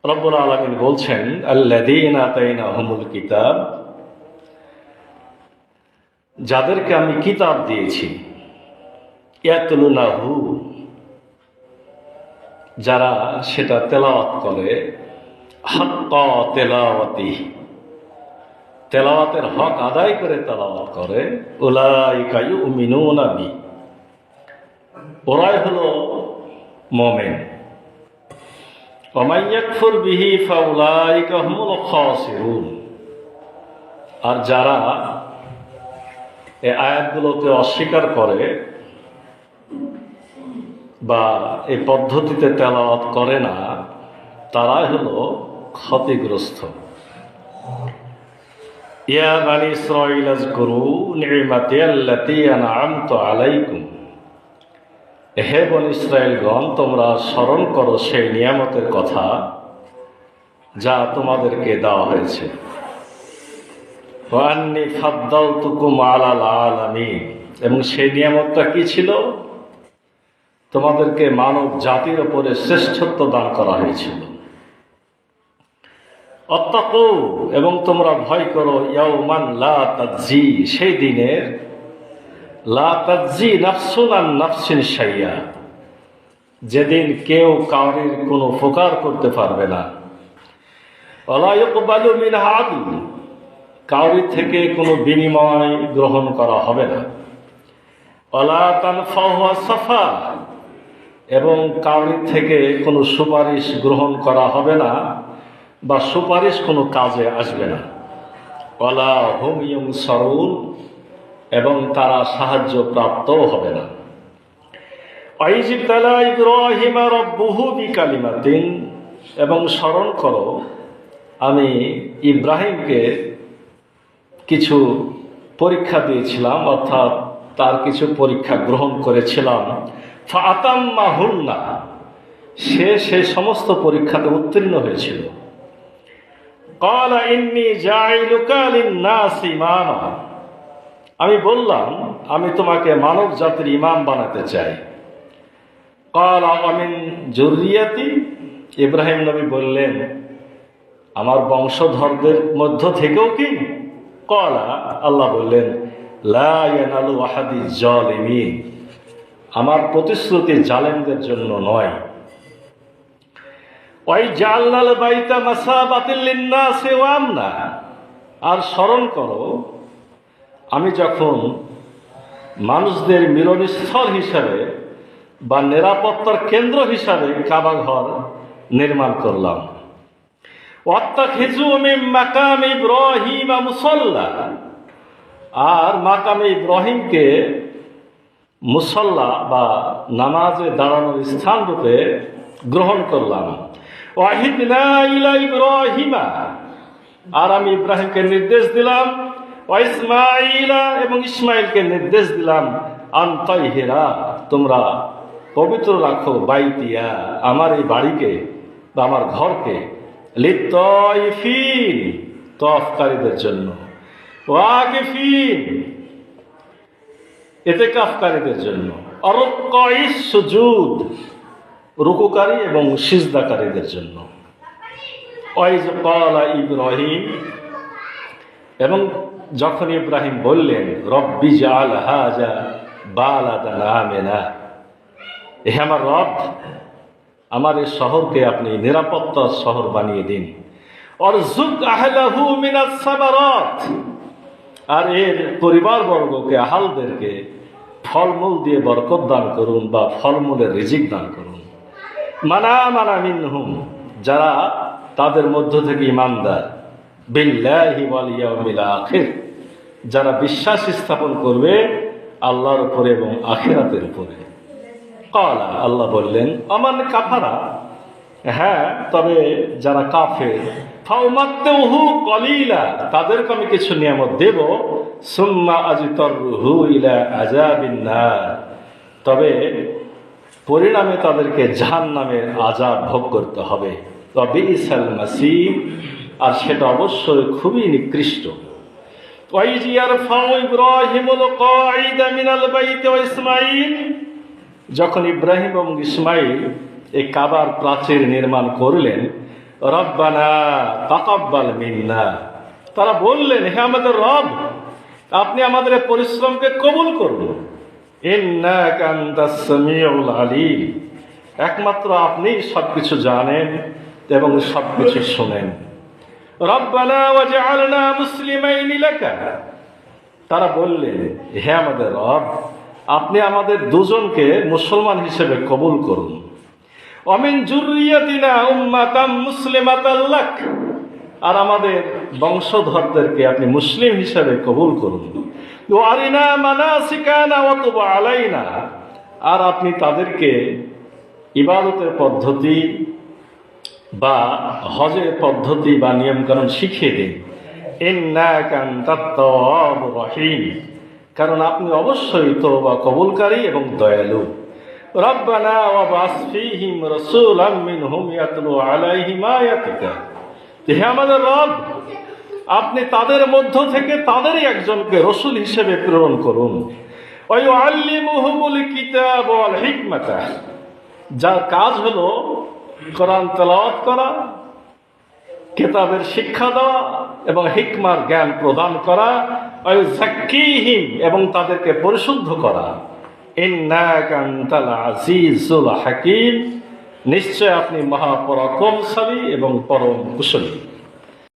রব্বুল আলামিন বলছেন, আল্লাযীনা আতাইনাহুমুল কিতাব, যাদেরকে আমি কিতাব দিয়েছি, ইয়াতলুনাহু, যারা সেটা তেলাওয়াত করে, হাক্কা তেলাওয়াতিহি, তেলাওয়াতের হক আদায় করে তেলাওয়াত করে, উলাইকা ইউমিনুনা বি, ওরাই হলো মুমিন। ওয়া মান ইয়াকফুর বিহি ফাউলাইকা হুমুল খাসিরুন, আর যারা এই আয়াতগুলোকে অস্বীকার করে বা এই পদ্ধতিতে তেলাওয়াত করে না, তারাই হলো ক্ষতিগ্রস্ত। ইয়া বানি ইসরাঈল আযকুরু নি'মাতি আল্লাতী আন'আমতু আলাইকুম, হে বনী ইসরাঈলগণ, তোমরা স্মরণ করো সেই নিয়ামতের কথা যা তোমাদেরকে দেওয়া হয়েছে। ওয়া আন্নী ফাদ্দালতুকুম আলাল আলামিন, এবং সেই নিয়ামতটা কি ছিল? তোমাদেরকে মানব জাতির উপরে শ্রেষ্ঠত্ব দান করা হয়েছিল। অত্তাকু, এবং তোমরা ভয় করো, ইয়াউমান লা তাজজি, সেই দিনের, লা তাজজি নাফসুন আন নাফসিন শাইয়া, যেদিন কেউ কাউরির কোনো উপকার করতে পারবে না। ওয়ালা ইউকবালু মিনহা আদল, কাউরি থেকে কোনো বিনিময় গ্রহণ করা হবে না। ওয়ালা তানফাহু সাফা, এবং কাউরি থেকে কোনো সুপারিশ গ্রহণ করা হবে না বা সুপারিশ কোনো কাজে আসবে না। ওয়ালা হুম ইউনসারুন, এবং তারা সাহায্য প্রাপ্তও হবে না। ওয়াইয ইবতালা ইব্রাহিমা রাব্বুহু বিকালিমাতিন, এবং স্মরণ করো আমি ইব্রাহিমকে কিছু পরীক্ষা দিয়েছিলাম, অর্থাৎ তার কিছু পরীক্ষা গ্রহণ করেছিলাম। ফাতাম্মাহুন্না, সে সমস্ত পরীক্ষাতে উত্তীর্ণ হয়েছিল। ক্বালা ইন্নী জাইলুকা লিন-নাসি ইমামা, আমি বললাম আমি তোমাকে মানব জাতির ইমাম বানাতে চাই। ক্বালা ওয়া মিন যুররিয়াতি, ইব্রাহিম নবী বললেন আমার বংশধরদের মধ্য থেকেও কি? ক্বালা, আল্লাহ বললেন লা ইয়ানালু আহাদিজ জালিমিন, আমার প্রতিশ্রুতি জালেমদের জন্য নয়। ওয়াই জাআলনাল বাইতা মাসাবাতাল লিন-নাসি ওয়া আমনা, আর স্মরণ করো আমি যখন মানুষদের মিলনস্থল হিসাবে বা নিরাপত্তার কেন্দ্র হিসাবে কাবা ঘর নির্মাণ করলাম। ওয়াত্তাখিযু মিন মাকাম ইব্রাহিম মুসাল্লা, আর মাকামে ইব্রাহিমকে মুসাল্লা বা নামাজে দাঁড়ানোর স্থান রূপে গ্রহণ করলাম। ওয়াহিদনা ইলা ইব্রাহিমা, আর আমি ইব্রাহিমকে নির্দেশ দিলাম, ওয়া ইসমাঈলা, এবং ইসমাঈলকে নির্দেশ দিলাম, আন তাহিরা, তোমরা পবিত্র রাখো, বাইতিয়া, আমার এই বাড়িকে বা আমার ঘরকে, লিত্তাইফিন, তওয়াফকারীদের জন্য, ওয়াকিফিন, ইতিকাফকারীদের জন্য, আরকাইস সুজুদ, রুকুকারী এবং সিজদাকারীদের জন্য। ওয়াইজ ক্বালা ইব্রাহিম, এবং যখন ইব্রাহিম বললেন রব্বি জাআল হাযা বালাদান আমিনা, হে আমার রব, আমার এই শহরকে আপনি নিরাপত্তার শহর বানিয়ে দিন। ওয়ারযুক আহলাহু মিনাস সামারাত, আর এর পরিবারবর্গকে, আহালদেরকে ফলমূল দিয়ে বরকত দান করুন বা ফলমূলের রিজিক দান করুন। মানা মিনহুম, যারা তাদের মধ্য থেকে ইমানদার, বিল্লাহি ওয়াল ইয়াউমিল আখির, যারা বিশ্বাস স্থাপন করবে আল্লাহর উপরে এবং আখিরাতের উপরে। ক্বালা, আল্লাহ বললেন, আমান কাফারা, হ্যাঁ তবে যারা কাফের, ফাউমাত্তুহু কলিলা, তাদেরকে আমি কিছু নিয়ামত দেব, সুম্মা আজতারহু ইলা আযাবিন নার, তবে পরিণামে তাদেরকে জাহান্নামের আযাব ভোগ করতে হবে। ওয়া বিইসাল মাসীর, আর সেটা অবশ্যই খুবই নিকৃষ্ট। ওয়াইয ইয়ারফাউ ইব্রাহিমুল কাঈদা মিনাল বাইতি ওয়া ইসমাঈল, যখন ইব্রাহিম এবং ইসমাইল এই কাবার প্রাচীর নির্মাণ করলেন, রব্বানা তাকাব্বাল মিন্না। তারা বললেন, হে আমাদের রব, আপনি আমাদের এই পরিশ্রমকে কবুল করুন। ইন্নাকা আনতাস সামিউল আলিম, একমাত্র আপনি সবকিছু জানেন এবং সবকিছু শোনেন। রব্বানা ওয়াজআলনা মুসলিমাইনি লাকা, তারা বললেন, হে আমাদের রব, আপনি আমাদের দুজনকে মুসলমান হিসেবে কবুল করুন। ওয়ামিন যুররিয়াতিনা উম্মাতাম মুসলিমাতাল লাক, আর আমাদের বংশধরদেরকে আপনি মুসলিম হিসেবে কবুল করুন। ওয়ারিনা মানাসিকানা ওয়া তুব আলাইনা, আর আপনি তাদেরকে ইবাদতের পদ্ধতি বা হজের পদ্ধতি বা নিয়মকানুন শিখিয়ে দিন। ইন্নাকা আনতাত তাওয়াবুর রহিম, কারণ আপনি অবশ্যই তওবা কবুলকারী এবং দয়ালু। রব্বানা ওয়াবআস ফীহিম রাসূলাম মিনহুম ইয়াতলু আলাইহিম আয়াতিকা, হে আমাদের রব, আপনি তাদের মধ্য থেকে তাদেরই একজনকে রসূল হিসেবে প্রেরণ করুন। ওয়া ইউআল্লিমুহুমুল কিতাব ওয়াল হিকমাতা, যার কাজ হলো কোরআন তেলাওয়াত করা, কিতাবের শিক্ষা দেওয়া এবং হিকমার জ্ঞান প্রদান করা। ওয়া ইউযাক্কিহিম, এবং তাদেরকে পরিশুদ্ধ করা। ইন্নাকা আনতাল আজিজুল হাকীম, নিশ্চয় আপনি মহাপরাক্রমশালী এবং পরম কুশলী।